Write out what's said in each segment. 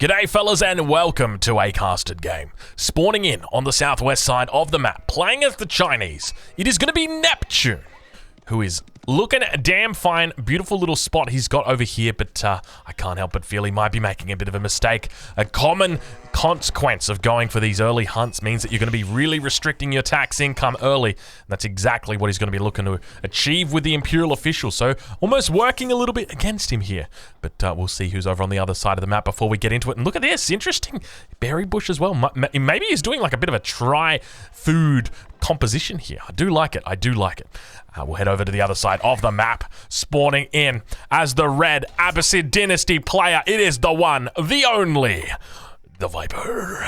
G'day fellas and welcome to a casted game. Spawning in on the southwest side of the map, playing as the Chinese, it is going to be Neptune, who is looking at a damn fine, beautiful little spot he's got over here, but I can't help but feel he might be making a bit of a mistake. A common consequence of going for these early hunts means that you're going to be really restricting your tax income early. And that's exactly what he's going to be looking to achieve with the Imperial official, so almost working a little bit against him here. But we'll see who's over on the other side of the map before we get into it. And look at this, interesting berry bush as well. Maybe he's doing like a bit of a tri-food composition here. I do like it. We'll head over to the other side of the map, spawning in as the Red Abbasid Dynasty player. It is the one, the only, the Viper.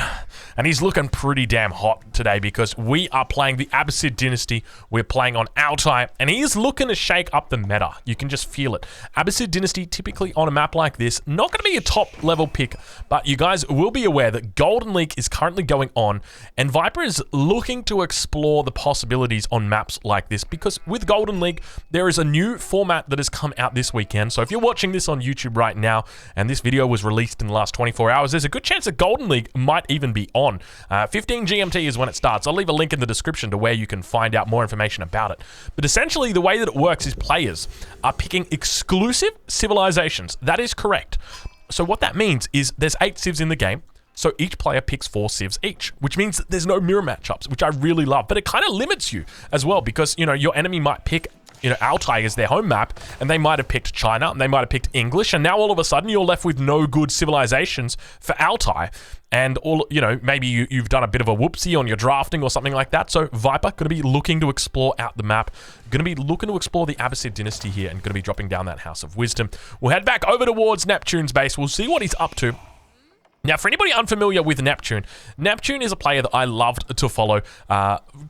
And he's looking pretty damn hot today because we are playing the Abbasid Dynasty. We're playing on Altai, and he's looking to shake up the meta. You can just feel it. Abbasid Dynasty, typically on a map like this, not going to be a top level pick, but you guys will be aware that Golden League is currently going on, and Viper is looking to explore the possibilities on maps like this because with Golden League, there is a new format that has come out this weekend. So if you're watching this on YouTube right now, and this video was released in the last 24 hours, there's a good chance that Golden League might even be on. 15 GMT is when it starts. I'll leave a link in the description to where you can find out more information about it. But essentially, the way that it works is players are picking exclusive civilizations. That is correct. So what that means is there's 8 civs in the game. So each player picks 4 civs each, which means that there's no mirror matchups, which I really love. But it kind of limits you as well because, you know, your enemy might pick Altai is their home map, and they might have picked China, and they might have picked English, and now all of a sudden you're left with no good civilizations for Altai. And maybe you've done a bit of a whoopsie on your drafting or something like that. So Viper going to be looking to explore out the map, going to be looking to explore the Abbasid Dynasty here, and going to be dropping down that House of Wisdom. We'll head back over towards Neptune's base. We'll see what he's up to. Now, for anybody unfamiliar with Neptune, Neptune is a player that I loved to follow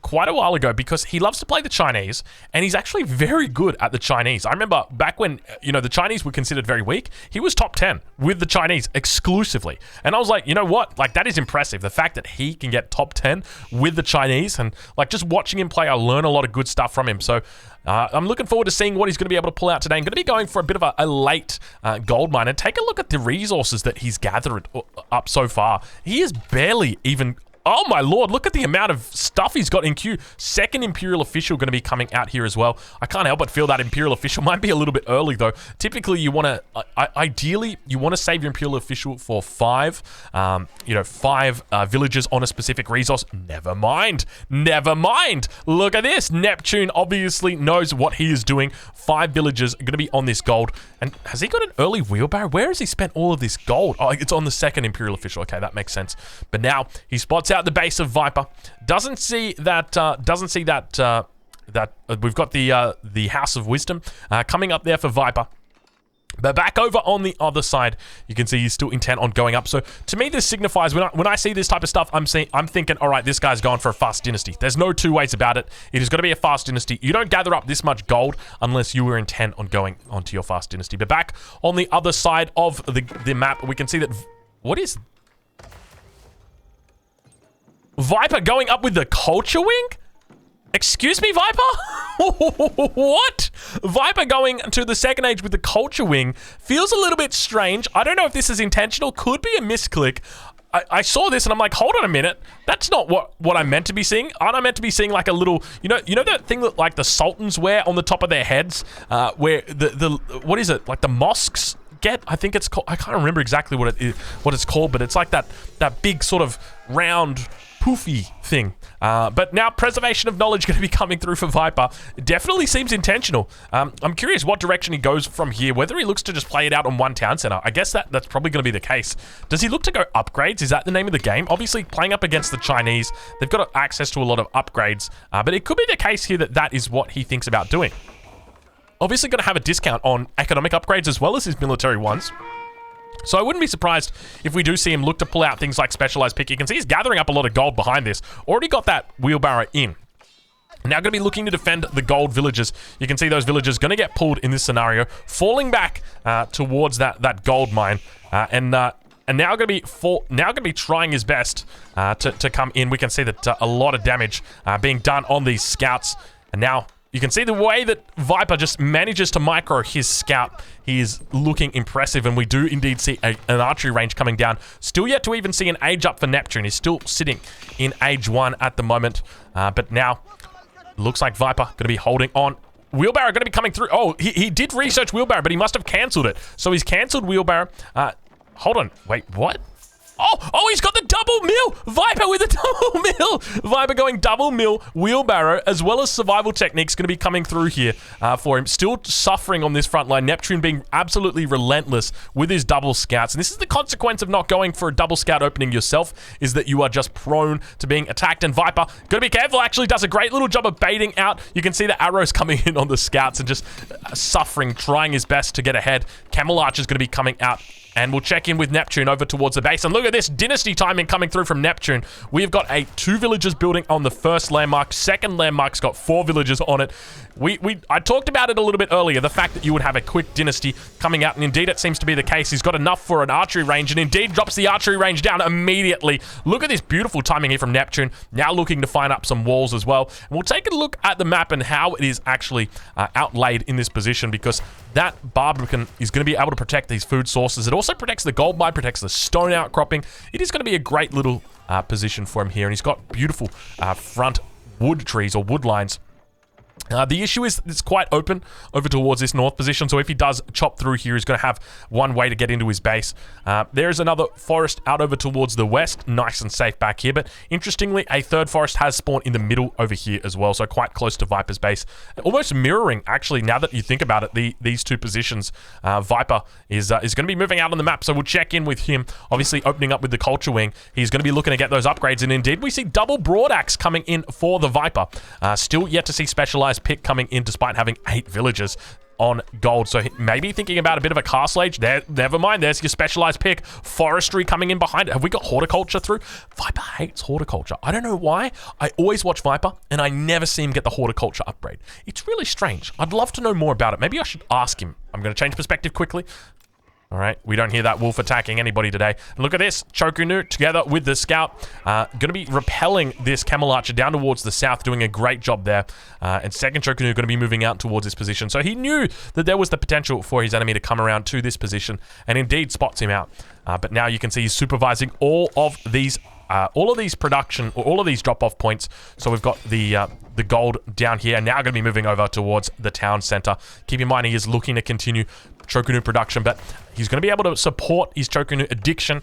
quite a while ago because he loves to play the Chinese, and he's actually very good at the Chinese. I remember back when, the Chinese were considered very weak, he was top 10 with the Chinese exclusively. And I was like, you know what? Like, that is impressive. The fact that he can get top 10 with the Chinese, and like just watching him play, I learn a lot of good stuff from him. So I'm looking forward to seeing what he's going to be able to pull out today. I'm going to be going for a bit of a late gold mine, and take a look at the resources that he's gathered up so far. He is barely even... Oh my lord, look at the amount of stuff he's got in queue. Second Imperial official going to be coming out here as well. I can't help but feel that Imperial official might be a little bit early though. Typically you want to, ideally, you want to save your Imperial official for 5 villages on a specific resource. Never mind. Look at this. Neptune obviously knows what he is doing. 5 villages are going to be on this gold. And has he got an early wheelbarrow? Where has he spent all of this gold? Oh, it's on the second Imperial official. Okay, that makes sense. But now he spots out the base of Viper. Doesn't see that we've got the House of Wisdom coming up there for Viper. But back over on the other side, you can see he's still intent on going up. So to me, this signifies when I see this type of stuff, I'm thinking, all right, this guy's going for a fast dynasty. There's no two ways about it. It is going to be a fast dynasty. You don't gather up this much gold unless you were intent on going onto your fast dynasty. But back on the other side of the map, we can see that what is Viper going up with the culture wing? Excuse me, Viper? What? Viper going to the second age with the culture wing feels a little bit strange. I don't know if this is intentional. Could be a misclick. I saw this and I'm like, hold on a minute. That's not what I'm meant to be seeing. Aren't I meant to be seeing like a little, you know that thing that like the sultans wear on the top of their heads? Where what is it? Like the mosques get? I think it's called, I can't remember exactly what it's called, but it's like that big sort of round poofy thing. But now preservation of knowledge going to be coming through for Viper. It definitely seems intentional. I'm curious what direction he goes from here, whether he looks to just play it out on one town center. I guess that's probably going to be the case. Does he look to go upgrades? Is that the name of the game? Obviously playing up against the Chinese, they've got access to a lot of upgrades, but it could be the case here that is what he thinks about doing. Obviously going to have a discount on economic upgrades as well as his military ones. So I wouldn't be surprised if we do see him look to pull out things like specialized pick. You can see he's gathering up a lot of gold behind this. Already got that wheelbarrow in. Now going to be looking to defend the gold villages. You can see those villagers going to get pulled in this scenario, falling back towards that gold mine. And now going to be trying his best to come in. We can see that a lot of damage being done on these scouts. And now You can see the way that Viper just manages to micro his scout. He is looking impressive, and we do indeed see an archery range coming down. Still yet to even see an age up for Neptune. He's still sitting in age 1 at the moment. But now, looks like Viper going to be holding on. Wheelbarrow going to be coming through. Oh, he did research Wheelbarrow, but he must have cancelled it. So he's cancelled Wheelbarrow. Hold on. Wait, what? Oh, he's got the double mill! Viper with a double mill! Viper going double mill, wheelbarrow, as well as survival techniques going to be coming through here for him. Still suffering on this front line. Neptune being absolutely relentless with his double scouts. And this is the consequence of not going for a double scout opening yourself, is that you are just prone to being attacked. And Viper, got to be careful, actually does a great little job of baiting out. You can see the arrows coming in on the scouts and just suffering, trying his best to get ahead. Camel Archer is going to be coming out. And we'll check in with Neptune over towards the base. And look at this dynasty timing coming through from Neptune. We've got 2 villagers building on the first landmark. Second landmark's got 4 villagers on it. I talked about it a little bit earlier, the fact that you would have a quick dynasty coming out, and indeed it seems to be the case. He's got enough for an archery range, and indeed drops the archery range down immediately. Look at this beautiful timing here from Neptune, now looking to find up some walls as well. And we'll take a look at the map and how it is actually outlaid in this position, because that Barbican is going to be able to protect these food sources. It also protects the gold mine, protects the stone outcropping. It is going to be a great little position for him here, and he's got beautiful front wood trees or wood lines. The issue is it's quite open over towards this north position, so if he does chop through here, he's going to have one way to get into his base. There's another forest out over towards the west, nice and safe back here, but interestingly, a third forest has spawned in the middle over here as well, so quite close to Viper's base. Almost mirroring, actually, now that you think about it, these two positions. Viper is going to be moving out on the map, so we'll check in with him, obviously opening up with the Culture Wing. He's going to be looking to get those upgrades, and indeed, we see double Broadaxe coming in for the Viper. Still yet to see Specialized Pick coming in despite having 8 villagers on gold, so maybe thinking about a bit of a castle age. There, never mind, there's your Specialized Pick. Forestry coming in behind it. Have we got horticulture through? Viper hates horticulture. I don't know why. I always watch Viper and I never see him get the horticulture upgrade. It's really strange. I'd love to know more about it. Maybe I should ask him. I'm going to change perspective quickly. All right, we don't hear that wolf attacking anybody today. And look at this, Chokunu together with the scout. Going to be repelling this Camel Archer down towards the south, doing a great job there. And second Chokunu going to be moving out towards this position. So he knew that there was the potential for his enemy to come around to this position, and indeed spots him out. But now you can see he's supervising all of these production, or all of these drop-off points. So we've got the gold down here, now going to be moving over towards the town center. Keep in mind, he is looking to continue Chokunu production, but he's going to be able to support his Chokunu addiction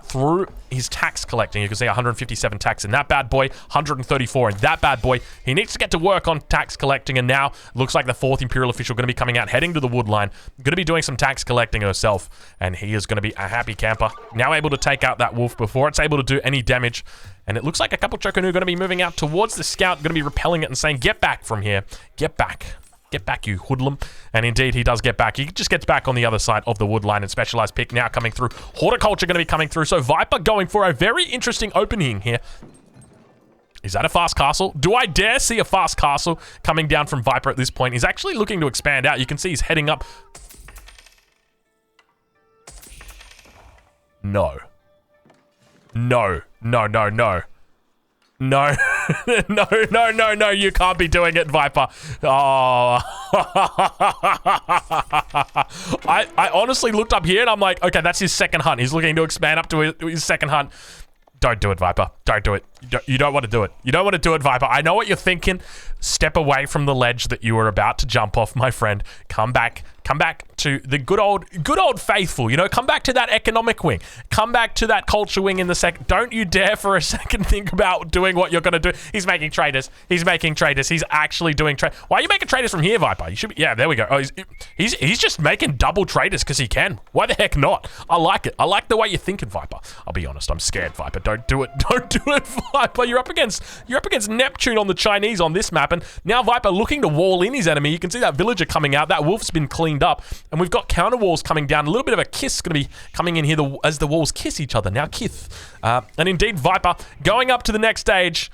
through his tax collecting. You can see 157 tax in that bad boy, 134 in that bad boy. He needs to get to work on tax collecting, and now looks like the 4th Imperial official going to be coming out, heading to the wood line, going to be doing some tax collecting herself, and he is going to be a happy camper, now able to take out that wolf before it's able to do any damage. And it looks like a couple Chokunu are going to be moving out towards the scout, going to be repelling it and saying, get back from here, get back. Get back, you hoodlum. And indeed, he does get back. He just gets back on the other side of the wood line, and Specialized Pick now coming through. Horticulture going to be coming through. So Viper going for a very interesting opening here. Is that a fast castle? Do I dare see a fast castle coming down from Viper at this point? He's actually looking to expand out. You can see he's heading up. No. No. No, no, no. No, no, you can't be doing it, Viper. Oh. I honestly looked up here and I'm like, okay, that's his second hunt. He's looking to expand up to his second hunt. Don't do it, Viper. Don't do it. You don't want to do it. You don't want to do it, Viper. I know what you're thinking. Step away from the ledge that you were about to jump off, my friend. Come back. Come back to the good old faithful, you know, come back to that economic wing. Come back to that culture wing in the second. Don't you dare for a second think about doing what you're going to do. He's making traders. He's making traders. He's actually doing trade. Why are you making traders from here, Viper? You should be, yeah, there we go. Oh, he's just making double traders because he can. Why the heck not? I like it. I like the way you're thinking, Viper. I'll be honest, I'm scared, Viper. Don't do it. Don't do it, Viper. You're up against Neptune on the Chinese on this map, and now Viper looking to wall in his enemy. You can see that villager coming out. That wolf's been cleaned up, and we've got counter walls coming down. A little bit of a kiss going to be coming in here as the walls kiss each other. Now kith. And indeed, Viper going up to the next stage.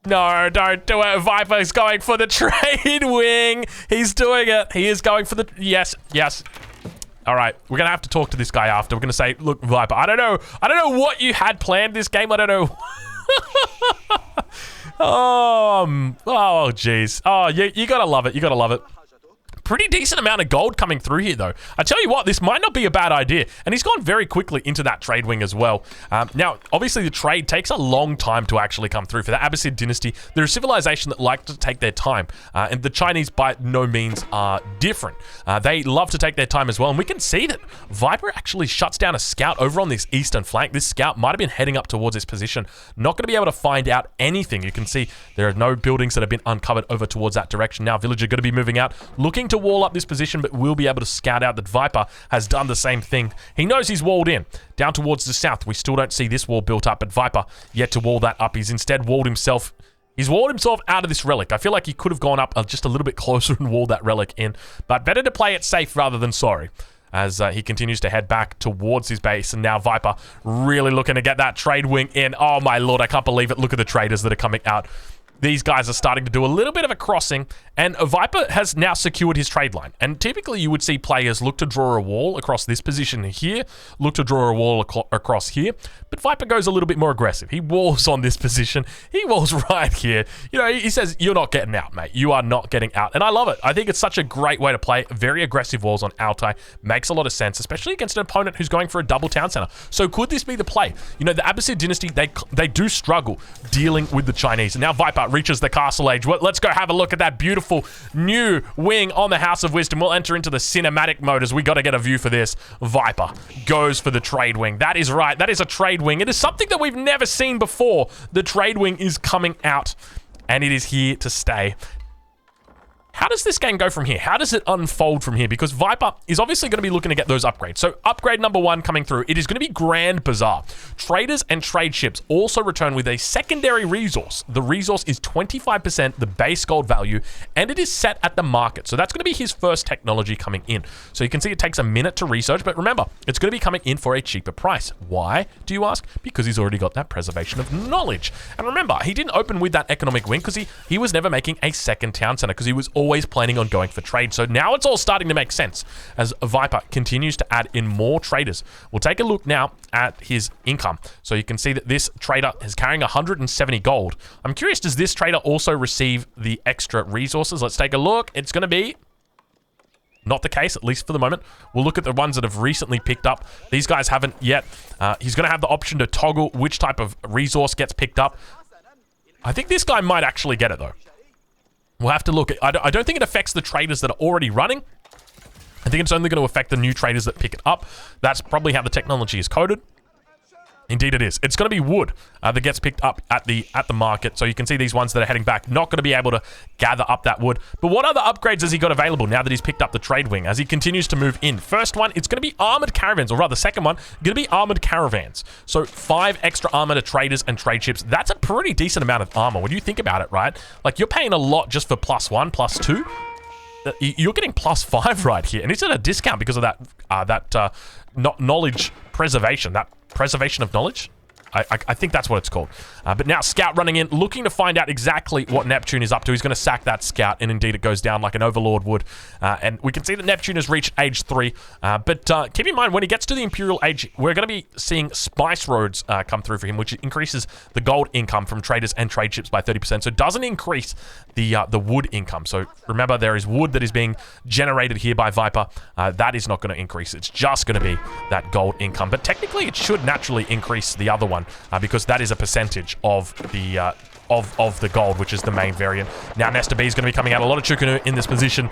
No, don't do it. Viper's going for the trade wing. He's doing it. He is going for the... Yes, yes. All right, we're going to have to talk to this guy after. We're going to say, look, Viper, I don't know what you had planned this game. I don't know. Oh, jeez. Oh, you gotta love it. You gotta love it. Pretty decent amount of gold coming through here, though. I tell you what, this might not be a bad idea. And he's gone very quickly into that trade wing as well. Now, obviously, the trade takes a long time to actually come through. For the Abbasid dynasty, they're a civilization that like to take their time. And the Chinese, by no means, are different. They love to take their time as well. And we can see that Viper actually shuts down a scout over on this eastern flank. This scout might have been heading up towards this position. Not going to be able to find out anything. You can see there are no buildings that have been uncovered over towards that direction. Now, Villager going to be moving out, looking to wall up this position, but will be able to scout out that Viper has done the same thing. He knows he's walled in. Down towards the south, we still don't see this wall built up, but Viper yet to wall that up. He's instead walled himself. He's walled himself out of this relic. I feel like he could have gone up just a little bit closer and walled that relic in, but better to play it safe rather than sorry, as he continues to head back towards his base. And now Viper really looking to get that trade wing in. Oh my lord, I can't believe it. Look at the traders that are coming out. These guys are starting to do a little bit of a crossing, and Viper has now secured his trade line. And typically you would see players look to draw a wall across this position here, look to draw a wall across here, but Viper goes a little bit more aggressive. He walls on this position. He walls right here. You know, he says, you're not getting out, mate. You are not getting out. And I love it. I think it's such a great way to play. Very aggressive walls on Altai. Makes a lot of sense, especially against an opponent who's going for a double town center. So could this be the play? You know, the Abbasid dynasty, they do struggle dealing with the Chinese. And now Viper reaches the castle age. Well, let's go have a look at that beautiful new wing on the House of Wisdom. We'll enter into the cinematic mode as we got to get a view for this. Viper goes for the trade wing. That is right. That is a trade wing. It is something that we've never seen before. The trade wing is coming out, and it is here to stay. How does this game go from here? How does it unfold from here? Because Viper is obviously going to be looking to get those upgrades. So upgrade number 1 coming through. It is going to be Grand Bazaar. Traders and trade ships also return with a secondary resource. The resource is 25% the base gold value, and it is set at the market. So that's going to be his first technology coming in. So you can see it takes a minute to research, but remember, it's going to be coming in for a cheaper price. Why, do you ask? Because he's already got that preservation of knowledge. And remember, he didn't open with that economic wing because he was never making a second town center because he was always planning on going for trade. So now it's all starting to make sense as Viper continues to add in more traders. We'll take a look now at his income. So you can see that this trader is carrying 170 gold. I'm curious, does this trader also receive the extra resources? Let's take a look. It's going to be not the case, at least for the moment. We'll look at the ones that have recently picked up. These guys haven't yet. He's going to have the option to toggle which type of resource gets picked up. I think this guy might actually get it, though. We'll have to look. I don't think it affects the traders that are already running. I think it's only going to affect the new traders that pick it up. That's probably how the technology is coded. Indeed it is. It's going to be wood that gets picked up at the market. So you can see these ones that are heading back, not going to be able to gather up that wood. But what other upgrades has he got available now that he's picked up the trade wing as he continues to move in? First one, it's going to be armored caravans, or rather second one, going to be armored caravans. So 5 extra armor to traders and trade ships. That's a pretty decent amount of armor when you think about it, right? Like, you're paying a lot just for +1, +2. You're getting +5 right here, and it's at a discount because of that knowledge preservation, that preservation of knowledge. I think that's what it's called. But now Scout running in, looking to find out exactly what Neptune is up to. He's going to sack that Scout, and indeed it goes down like an Overlord would. And we can see that Neptune has reached age 3. But keep in mind, when he gets to the Imperial Age, we're going to be seeing spice roads come through for him, which increases the gold income from traders and trade ships by 30%. So it doesn't increase the wood income. So remember, there is wood that is being generated here by Viper. That is not going to increase. It's just going to be that gold income. But technically, it should naturally increase the other one. Because that is a percentage of the gold, which is the main variant. Now Nesta B is going to be coming out. A lot of Chukunu in this position.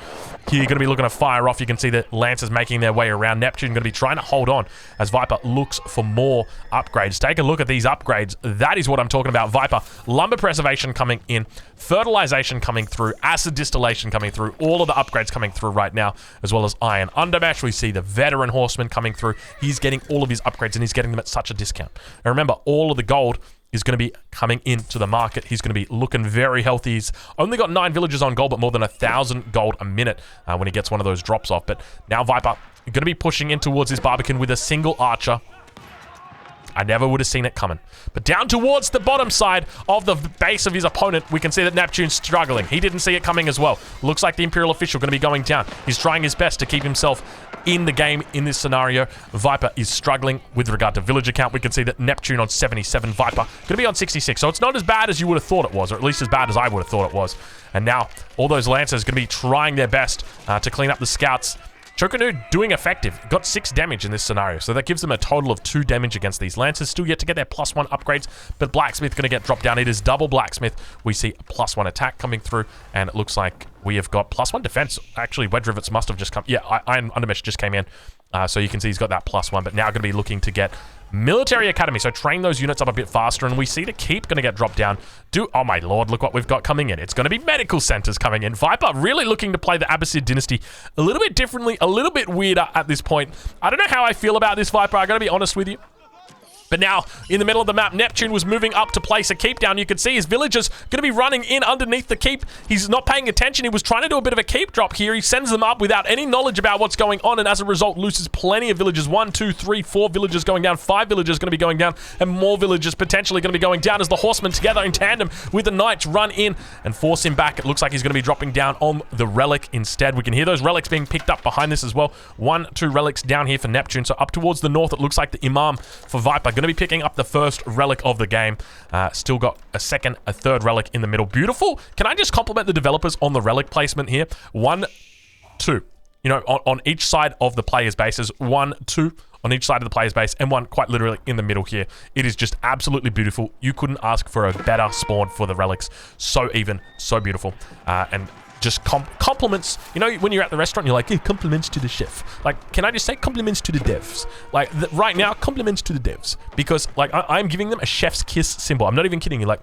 Here, you're going to be looking to fire off. You can see the Lancers making their way around. Neptune going to be trying to hold on as Viper looks for more upgrades. Take a look at these upgrades. That is what I'm talking about. Viper, lumber preservation coming in, fertilization coming through, acid distillation coming through, all of the upgrades coming through right now, as well as iron undermesh. We see the veteran horseman coming through. He's getting all of his upgrades, and he's getting them at such a discount. And remember, all of the gold is going to be coming into the market. He's going to be looking very healthy. He's only got 9 villagers on gold, but more than 1,000 gold a minute when he gets one of those drops off. But now Viper going to be pushing in towards his Barbican with a single archer. I never would have seen it coming. But down towards the bottom side of the base of his opponent, we can see that Neptune's struggling. He didn't see it coming as well. Looks like the Imperial official going to be going down. He's trying his best to keep himself in the game in this scenario. Viper is struggling with regard to villager count. We can see that Neptune on 77, Viper going to be on 66. So it's not as bad as you would have thought it was, or at least as bad as I would have thought it was. And now all those Lancers going to be trying their best to clean up the scouts. Chokanu doing effective. Got 6 damage in this scenario, so that gives them a total of 2 damage against these Lancers. Still yet to get their +1 upgrades, but Blacksmith going to get dropped down. It is double Blacksmith. We see a +1 attack coming through, and it looks like we have got +1 defense. Actually, Wedge Rivets must have just come. Yeah, Iron Undermesh just came in, so you can see he's got that +1, but now going to be looking to get Military Academy, so train those units up a bit faster, and we see the keep going to get dropped down. Oh my lord, look what we've got coming in. It's going to be medical centers coming in. Viper really looking to play the Abbasid dynasty a little bit differently, a little bit weirder at this point. I don't know how I feel about this, Viper. I got to be honest with you. But now, in the middle of the map, Neptune was moving up to place a keep down. You can see his villagers going to be running in underneath the keep. He's not paying attention. He was trying to do a bit of a keep drop here. He sends them up without any knowledge about what's going on, and as a result, loses plenty of villagers. 1, 2, 3, 4 villagers going down. 5 villagers going to be going down, and more villagers potentially going to be going down as the horsemen together in tandem with the knights run in and force him back. It looks like he's going to be dropping down on the relic instead. We can hear those relics being picked up behind this as well. 1, 2 relics down here for Neptune. So up towards the north, it looks like the Imam for Viper going to be picking up the first relic of the game. Still got a second, a third relic in the middle. Beautiful. Can I just compliment the developers on the relic placement here? 1, 2. You know, on each side of the player's bases. 1, 2 on each side of the player's base, and 1 quite literally in the middle here. It is just absolutely beautiful. You couldn't ask for a better spawn for the relics. So even, so beautiful. And just compliments. You know, when you're at the restaurant, you're like, hey, compliments to the chef. Like, can I just say compliments to the devs? Like, right now, compliments to the devs. Because, like, I'm giving them a chef's kiss symbol. I'm not even kidding you. Like,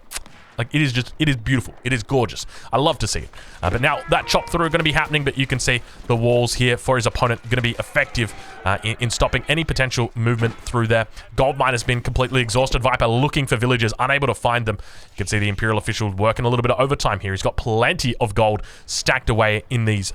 it is just, it is beautiful. It is gorgeous. I love to see it. But now, that chop through going to be happening, but you can see the walls here for his opponent going to be effective in stopping any potential movement through there. Goldmine has been completely exhausted. Viper looking for villagers, unable to find them. You can see the Imperial official working a little bit of overtime here. He's got plenty of gold stacked away in these.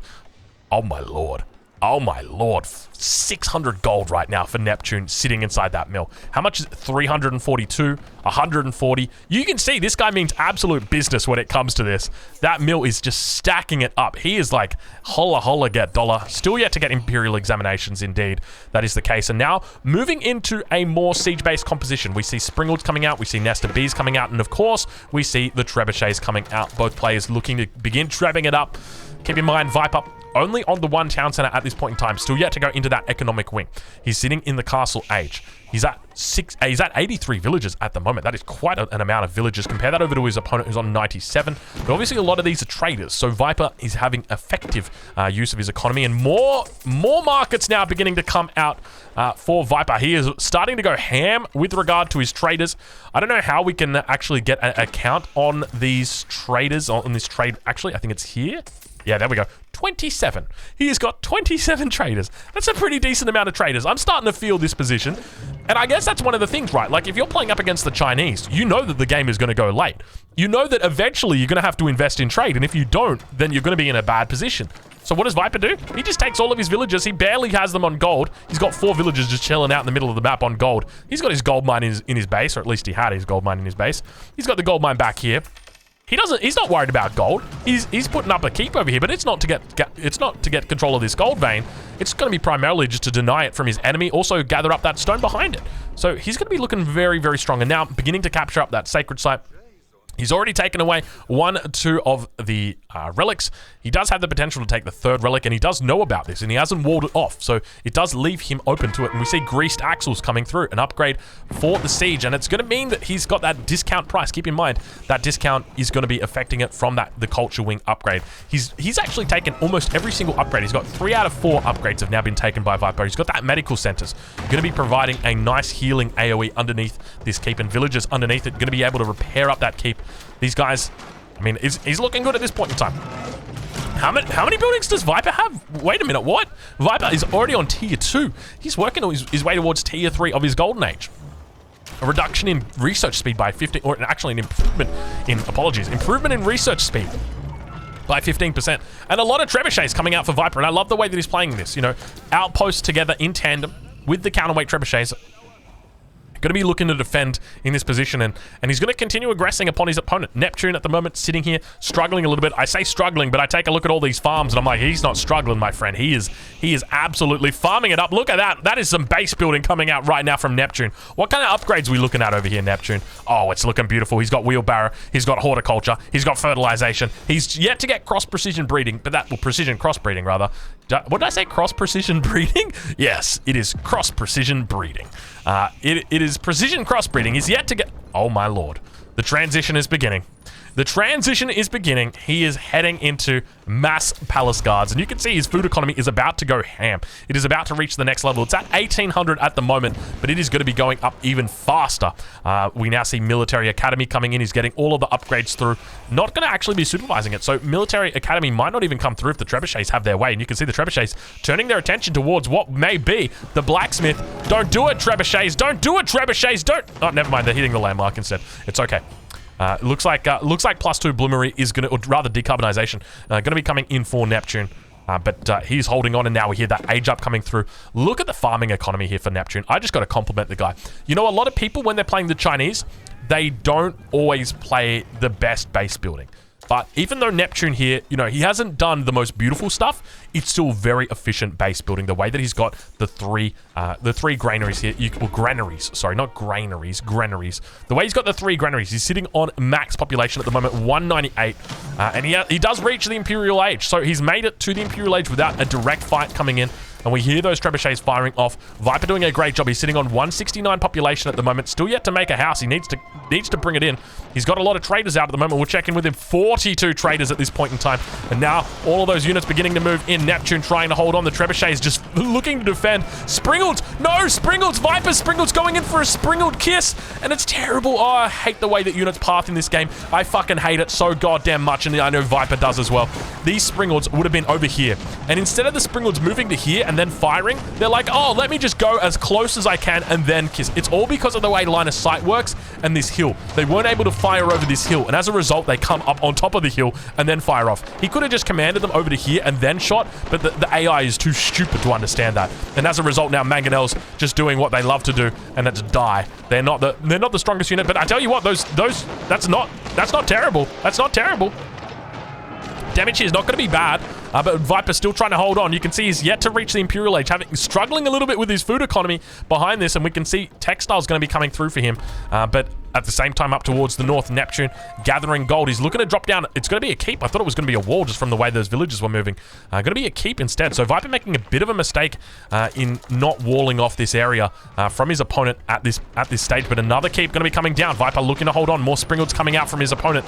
Oh my lord. Oh my lord. 600 gold right now for Neptune sitting inside that mill. How much is it? 342, 140. You can see this guy means absolute business when it comes to this. That mill is just stacking it up. He is like, holla holla get dollar. Still yet to get Imperial examinations, indeed. That is the case. And now, moving into a more siege-based composition. We see Springalds coming out, we see Nest of Bees coming out, and of course, we see the Trebuchets coming out. Both players looking to begin trebbing it up. Keep in mind, Viper only on the 1 town center at this point in time. Still yet to go into that economic wing. He's sitting in the castle age. He's at 83 villagers at the moment. That is quite an amount of villagers. Compare that over to his opponent who's on 97. But obviously a lot of these are traders. So Viper is having effective use of his economy, and more markets now beginning to come out for Viper. He is starting to go ham with regard to his traders. I don't know how we can actually get a count on these traders, on this trade. Actually, I think it's here. Yeah, there we go. 27. He has got 27 traders. That's a pretty decent amount of traders. I'm starting to feel this position. And I guess that's one of the things, right? Like, if you're playing up against the Chinese, you know that the game is going to go late. You know that eventually you're going to have to invest in trade. And if you don't, then you're going to be in a bad position. So what does Viper do? He just takes all of his villagers. He barely has them on gold. He's got 4 villagers just chilling out in the middle of the map on gold. He's got his gold mine in his base, or at least he had his gold mine in his base. He's got the gold mine back here. He's not worried about gold. He's putting up a keep over here, but it's not to get control of this gold vein. It's going to be primarily just to deny it from his enemy, also gather up that stone behind it. So he's going to be looking very, very strong, and now beginning to capture up that sacred site. He's already taken away 1, 2 of the relics. He does have the potential to take the 3rd relic, and he does know about this, and he hasn't walled it off, so it does leave him open to it. And we see greased axles coming through, an upgrade for the siege, and it's going to mean that he's got that discount price. Keep in mind, that discount is going to be affecting it from the culture wing upgrade. He's actually taken almost every single upgrade. He's got 3 out of 4 upgrades have now been taken by Viper. He's got that medical centers. Going to be providing a nice healing AoE underneath this keep, and villagers underneath it going to be able to repair up that keep. These guys, I mean, he's looking good at this point in time. How many buildings does Viper have? Wait a minute, what? Viper is already on tier 2. He's working his way towards tier 3 of his golden age. A reduction in research speed by 15, or actually an improvement in research speed by 15%. And a lot of trebuchets coming out for Viper, and I love the way that he's playing this. You know, outposts together in tandem with the counterweight trebuchets. Going to be looking to defend in this position, and he's going to continue aggressing upon his opponent. Neptune at the moment sitting here, struggling a little bit. I say struggling, but I take a look at all these farms, and I'm like, he's not struggling, my friend. He is absolutely farming it up. Look at that. That is some base building coming out right now from Neptune. What kind of upgrades are we looking at over here, Neptune? Oh, it's looking beautiful. He's got wheelbarrow. He's got horticulture. He's got fertilization. He's yet to get cross-precision breeding, but that, well, precision cross-breeding, rather. What did I say? Cross-precision breeding? Yes, it is cross-precision breeding. It is precision crossbreeding. He's yet to get... Oh, my lord. The transition is beginning. The transition is beginning. He is heading into mass palace guards, and you can see his food economy is about to go ham. It is about to reach the next level. It's at 1800 at the moment, but it is going to be going up even faster. We now see Military Academy coming in. He's getting all of the upgrades through. Not going to actually be supervising it, so Military Academy might not even come through if the trebuchets have their way, and you can see the trebuchets turning their attention towards what may be the blacksmith. Don't do it, trebuchets. Don't do it, trebuchets. Don't... Oh, never mind. They're hitting the landmark instead. It's okay. Looks like +2 bloomery is going to, or rather decarbonization, going to be coming in for Neptune. But he's holding on, and now we hear that age up coming through. Look at the farming economy here for Neptune. I just got to compliment the guy. You know, a lot of people, when they're playing the Chinese, they don't always play the best base building. But even though Neptune here, you know, he hasn't done the most beautiful stuff, it's still very efficient base building. The way that he's got the three granaries here, well, granaries, sorry, not granaries, granaries. The way he's got the 3 granaries, he's sitting on max population at the moment, 198, and he does reach the Imperial Age. So he's made it to the Imperial Age without a direct fight coming in. And we hear those trebuchets firing off. Viper doing a great job. He's sitting on 169 population at the moment. Still yet to make a house. He needs to bring it in. He's got a lot of traders out at the moment. We'll check in with him. 42 traders at this point in time. And now all of those units beginning to move in. Neptune trying to hold on. The trebuchets just looking to defend. Springled. No, Springled. Viper Springled's going in for a Springled kiss. And it's terrible. Oh, I hate the way that units path in this game. I fucking hate it so goddamn much. And I know Viper does as well. These Springleds would have been over here. And instead of the Springleds moving to here and then firing, they're like, oh, let me just go as close as I can and then kiss. It's all because of the way line of sight works and this hill. They weren't able to fire over this hill, and as a result, they come up on top of the hill and then fire off. He could have just commanded them over to here and then shot, but the AI is too stupid to understand that. And as a result, now Mangonel's just doing what they love to do, and that's die. They're not the strongest unit, but I tell you what, that's not terrible. That's not terrible. Damage here is not going to be bad, but Viper's still trying to hold on. You can see he's yet to reach the Imperial Age, struggling a little bit with his food economy behind this, and we can see textile's going to be coming through for him. But at the same time, up towards the north, Neptune gathering gold. He's looking to drop down. It's going to be a keep. I thought it was going to be a wall just from the way those villages were moving. Going to be a keep instead. So Viper making a bit of a mistake in not walling off this area from his opponent at this stage. But another keep going to be coming down. Viper looking to hold on. More Springleds coming out from his opponent.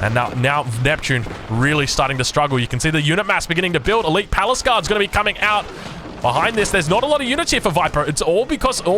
And now Neptune really starting to struggle. You can see the unit mass beginning to build. Elite Palace Guard's going to be coming out. Behind this, there's not a lot of units here for Viper. It's all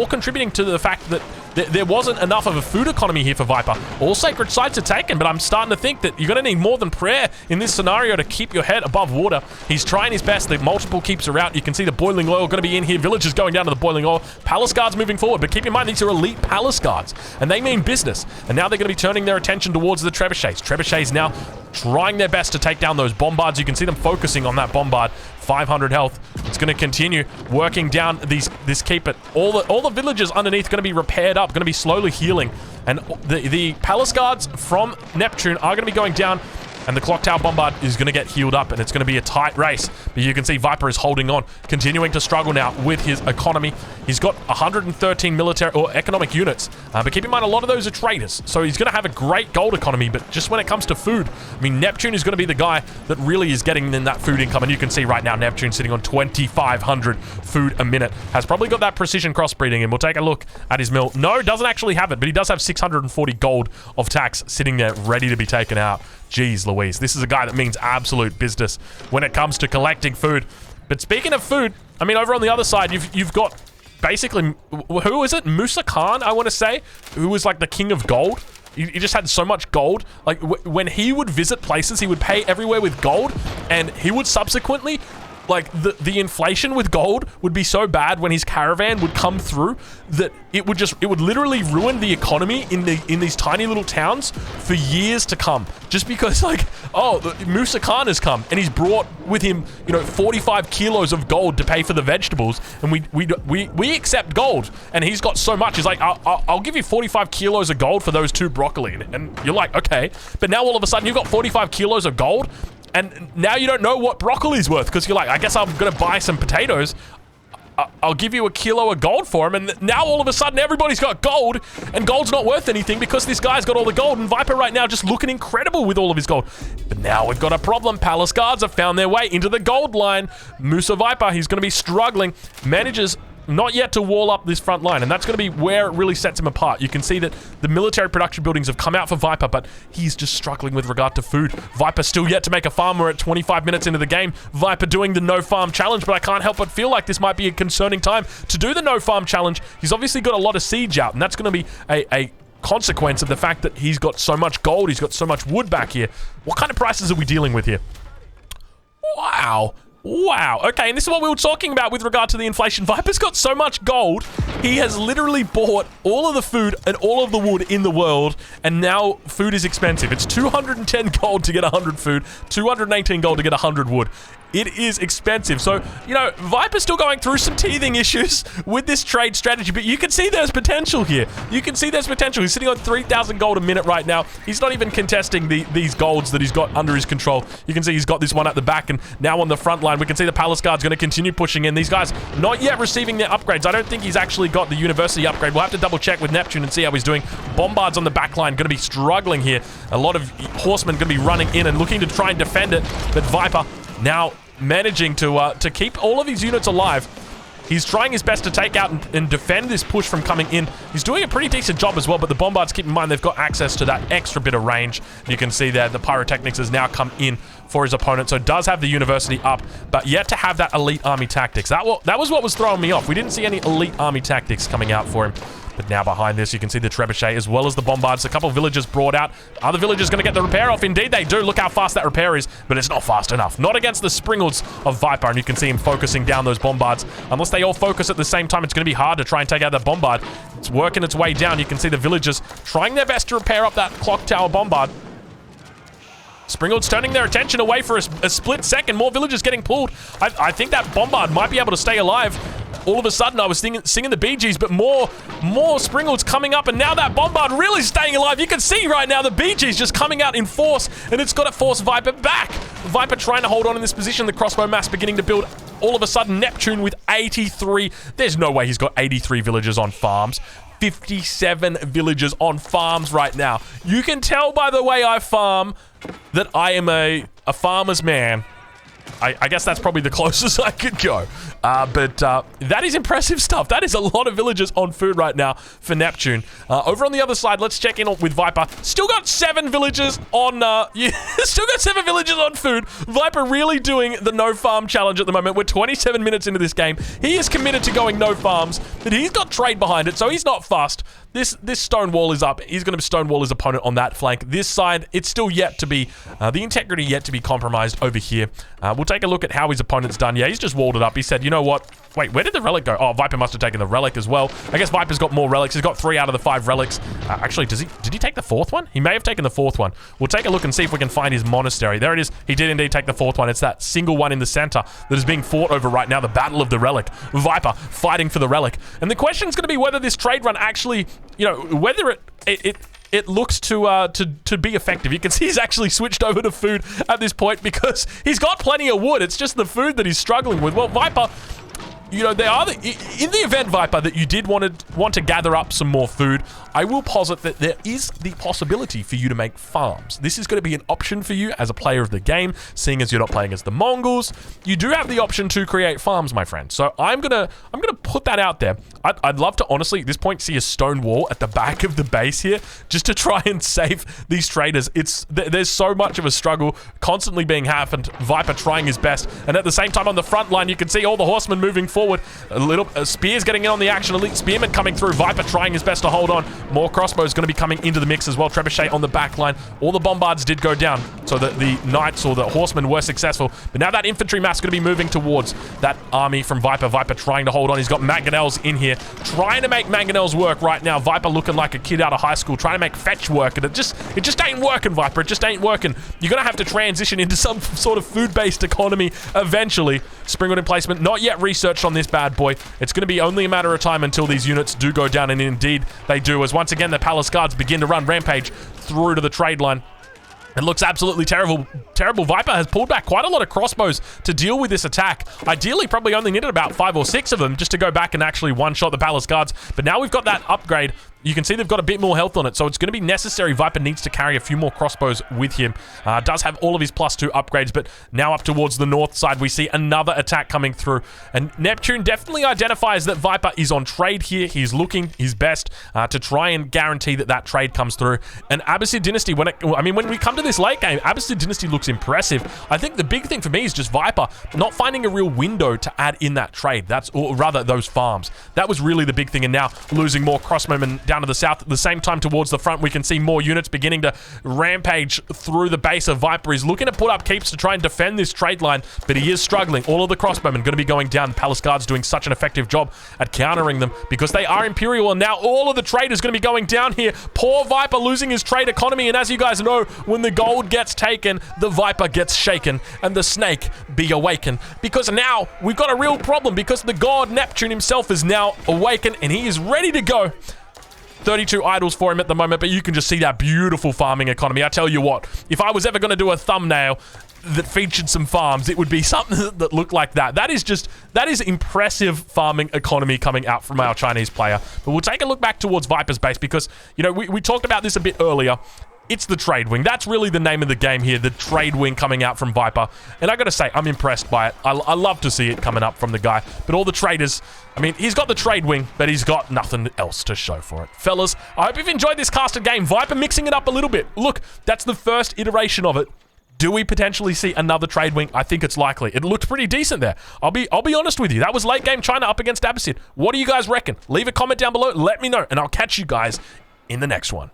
contributing to the fact that there wasn't enough of a food economy here for Viper. All sacred sites are taken, but I'm starting to think that you're going to need more than prayer in this scenario to keep your head above water. He's trying his best. The multiple keeps are out. You can see the boiling oil going to be in here. Villagers going down to the boiling oil. Palace Guards moving forward, but keep in mind these are elite Palace Guards, and they mean business. And now they're going to be turning their attention towards the trebuchets. Trebuchets now trying their best to take down those bombards. You can see them focusing on that bombard. 500 health. It's going to continue working down this keep, but all the villagers underneath going to be repaired up, going to be slowly healing, and the Palace Guards from Neptune are going to be going down, and the Clock Tower Bombard is going to get healed up, and it's going to be a tight race. But you can see Viper is holding on, continuing to struggle now with his economy. He's got 113 military or economic units, but keep in mind a lot of those are traders, so he's going to have a great gold economy. But just when it comes to food, I mean, Neptune is going to be the guy that really is getting in that food income, and you can see right now Neptune sitting on 2,500 food a minute, has probably got that precision crossbreeding, and we'll take a look at his mill. No, doesn't actually have it, but he does have 640 gold of tax sitting there ready to be taken out. Jeez Louise, this is a guy that means absolute business when it comes to collecting food. But speaking of food, I mean, over on the other side, you've got basically, who is it? Musa Khan, I want to say, who was like the king of gold. He just had so much gold. Like when he would visit places, he would pay everywhere with gold, and he would subsequently like the inflation with gold would be so bad when his caravan would come through that it would literally ruin the economy in these tiny little towns for years to come. Just because, like, oh, Musa Khan has come and he's brought with him, 45 kilos of gold to pay for the vegetables, and we accept gold, and he's got so much. He's like, I'll give you 45 kilos of gold for those 2 broccoli, and you're like, okay, but now all of a sudden you've got 45 kilos of gold, and now you don't know what broccoli's worth because you're like, I guess I'm gonna buy some potatoes. I'll give you a kilo of gold for him, and now all of a sudden everybody's got gold, and gold's not worth anything because this guy's got all the gold, and Viper right now just looking incredible with all of his gold. But now we've got a problem. Palace guards have found their way into the gold line. Musa Viper, he's going to be struggling, manages not yet to wall up this front line, and that's going to be where it really sets him apart. You can see that the military production buildings have come out for Viper, but he's just struggling with regard to food. Viper still yet to make a farm. We're at 25 minutes into the game. Viper doing the no farm challenge, but I can't help but feel like this might be a concerning time to do the no farm challenge. He's obviously got a lot of siege out, and that's going to be a consequence of the fact that he's got so much gold, he's got so much wood back here. What kind of prices are we dealing with here? Wow. Wow. Okay, and this is what we were talking about with regard to the inflation. Viper's got so much gold, he has literally bought all of the food and all of the wood in the world, and now food is expensive. It's 210 gold to get 100 food, 218 gold to get 100 wood. It is expensive. So, Viper's still going through some teething issues with this trade strategy, but you can see there's potential here. You can see there's potential. He's sitting on 3,000 gold a minute right now. He's not even contesting these golds that he's got under his control. You can see he's got this one at the back, and now on the front line, we can see the Palace Guard's going to continue pushing in. These guys not yet receiving their upgrades. I don't think he's actually got the university upgrade. We'll have to double check with Neptune and see how he's doing. Bombards on the back line going to be struggling here. A lot of horsemen going to be running in and looking to try and defend it, but Viper now managing to keep all of his units alive. He's trying his best to take out and defend this push from coming in. He's doing a pretty decent job as well, but the Bombards, keep in mind, they've got access to that extra bit of range. You can see there the Pyrotechnics has now come in for his opponent, so does have the university up, but yet to have that elite army tactics. That was what was throwing me off. We didn't see any elite army tactics coming out for him. But now behind this, you can see the trebuchet as well as the bombards. A couple of villagers brought out. Are the villagers going to get the repair off? Indeed they do. Look how fast that repair is, but it's not fast enough. Not against the Springles of Viper, and you can see him focusing down those bombards. Unless they all focus at the same time, it's going to be hard to try and take out that bombard. It's working its way down. You can see the villagers trying their best to repair up that clock tower bombard. Springald's turning their attention away for a split second. More villagers getting pulled. I think that bombard might be able to stay alive. All of a sudden, I was singing the Bee Gees, but more Springald's coming up, and now that bombard really staying alive. You can see right now the Bee Gees just coming out in force, and it's got to force Viper back. Viper trying to hold on in this position. The crossbow mass beginning to build. All of a sudden, Neptune with 83. There's no way he's got 83 villagers on farms. 57 villagers on farms right now. You can tell by the way I farm that I am a farmer's man. I guess that's probably the closest I could go. But that is impressive stuff. That is a lot of villagers on food right now for Neptune. Over on the other side, let's check in with Viper. Still got 7 villagers on... still got 7 villagers on food. Viper really doing the no farm challenge at the moment. We're 27 minutes into this game. He is committed to going no farms, but he's got trade behind it, so he's not fussed. This stone wall is up. He's going to stonewall his opponent on that flank. This side, it's still yet to be... the integrity yet to be compromised over here. We'll take a look at how his opponent's done. Yeah, he's just walled it up. He said, you know what? Wait, where did the relic go? Oh, Viper must have taken the relic as well. I guess Viper's got more relics. He's got 3 out of the 5 relics. Actually, did he take the 4th one? He may have taken the 4th one. We'll take a look and see if we can find his monastery. There it is. He did indeed take the 4th one. It's that single one in the center that is being fought over right now. The Battle of the Relic. Viper fighting for the relic. And the question's going to be whether this trade run actually, whether it looks to be effective. You can see he's actually switched over to food at this point because he's got plenty of wood. It's just the food that he's struggling with. Well, Viper, in the event, Viper, that you did want to gather up some more food, I will posit that there is the possibility for you to make farms. This is going to be an option for you as a player of the game, seeing as you're not playing as the Mongols. You do have the option to create farms, my friend. So I'm gonna put that out there. I'd love to honestly, at this point, see a stone wall at the back of the base here, just to try and save these traders. There's so much of a struggle constantly being happened. Viper trying his best, and at the same time on the front line, you can see all the horsemen moving forward. forward. A little Spear's getting in on the action. Elite Spearman coming through. Viper trying his best to hold on. More crossbows going to be coming into the mix as well. Trebuchet on the back line. All the bombards did go down, so that the knights or the horsemen were successful. But now that infantry mass going to be moving towards that army from Viper. Viper trying to hold on. He's got mangonels in here, trying to make mangonels work right now. Viper looking like a kid out of high school, trying to make fetch work, and it just ain't working, Viper. It just ain't working. You're gonna have to transition into some sort of food-based economy eventually. Springwood emplacement not yet researched on this bad boy. It's gonna be only a matter of time until these units do go down, and indeed they do, as once again the palace guards begin to run rampage through to the trade line. It looks absolutely terrible. Viper has pulled back quite a lot of crossbows to deal with this attack. Ideally, probably only needed about 5 or 6 of them just to go back and actually one-shot the palace guards. But now we've got that upgrade. You can see they've got a bit more health on it, so it's going to be necessary. Viper needs to carry a few more crossbows with him. Does have all of his +2 upgrades, but now up towards the north side, we see another attack coming through. And Neptune definitely identifies that Viper is on trade here. He's looking his best to try and guarantee that that trade comes through. And Abbasid Dynasty, when we come to this late game, Abbasid Dynasty looks impressive. I think the big thing for me is just Viper not finding a real window to add in that trade. Or rather, those farms. That was really the big thing, and now losing more crossbowmen down to the south. At the same time, towards the front, we can see more units beginning to rampage through the base of Viper. He's looking to put up keeps to try and defend this trade line, but he is struggling. All of the crossbowmen going to be going down. The palace guards doing such an effective job at countering them because they are Imperial, and now all of the trade is going to be going down here. Poor Viper losing his trade economy, and as you guys know, when the gold gets taken, the Viper gets shaken, and the snake be awakened. Because now we've got a real problem, because the god Neptune himself is now awakened, and he is ready to go. 32 idols for him at the moment, but you can just see that beautiful farming economy. I tell you what, if I was ever going to do a thumbnail that featured some farms, it would be something that looked like that. That is impressive farming economy coming out from our Chinese player. But we'll take a look back towards Viper's base because, you know, we talked about this a bit earlier. It's the trade wing. That's really the name of the game here, the trade wing coming out from Viper. And I gotta say, I'm impressed by it. I love to see it coming up from the guy. But all the traders, I mean, he's got the trade wing, but he's got nothing else to show for it. Fellas, I hope you've enjoyed this casted game. Viper mixing it up a little bit. Look, that's the first iteration of it. Do we potentially see another trade wing? I think it's likely. It looked pretty decent there. I'll be honest with you. That was late game China up against Abbasid. What do you guys reckon? Leave a comment down below. Let me know, and I'll catch you guys in the next one.